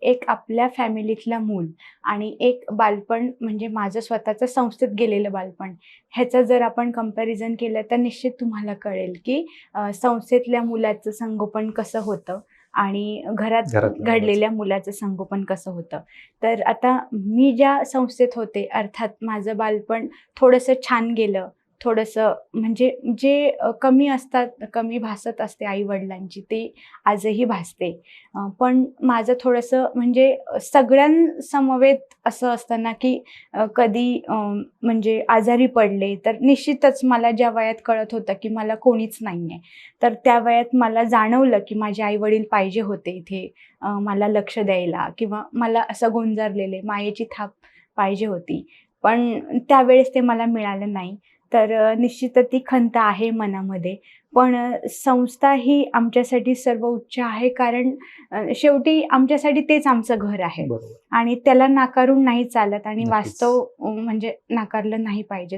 एक आपल्या फॅमिलीतलं मूल आणि एक बालपण म्हणजे माझं स्वतःचं संस्थेत गेलेलं बालपण, ह्याचं जर आपण कंपॅरिझन केलं तर निश्चित तुम्हाला कळेल की संस्थेतल्या मुलाचं संगोपन कसं होतं आणि घरात घरातल्या मुलाचं. घडलेल्या मुलाचं संगोपन कसं होतं. तर आता मी ज्या संस्थेत होते अर्थात माझं बालपण थोडंसं छान गेलं. थोडंसं म्हणजे जे कमी असतात, कमी भासत असते आई-वडिलांची ते आजही भासते. पण माझं थोडंसं म्हणजे सगळ्यांसमवेत असं असतं ना, की कधी म्हणजे आजारी पडले, तर निश्चितच मला ज्या वयात कळत होतं, की मला कोणीच नाहीये. तर त्या वयात मला जाणवलं, की माझे आई-वडील पाहिजे होते इथे मला लक्ष द्यायला किंवा मला असं गोंजारलेले मायेची थाप पाहिजे होती. पण त्यावेळेस ते मला मिळालं नाही. तर निश्चितच ती खंत आहे मनामध्ये. पण संस्था ही आमच्यासाठी सर्वोच्च आहे कारण शेवटी आमच्यासाठी तेच आमचं घर आहे बरोबर. आणि त्याला नाकारून नाही चालत आणि नक्कीच. वास्तव म्हणजे नाकारलं नाही पाहिजे.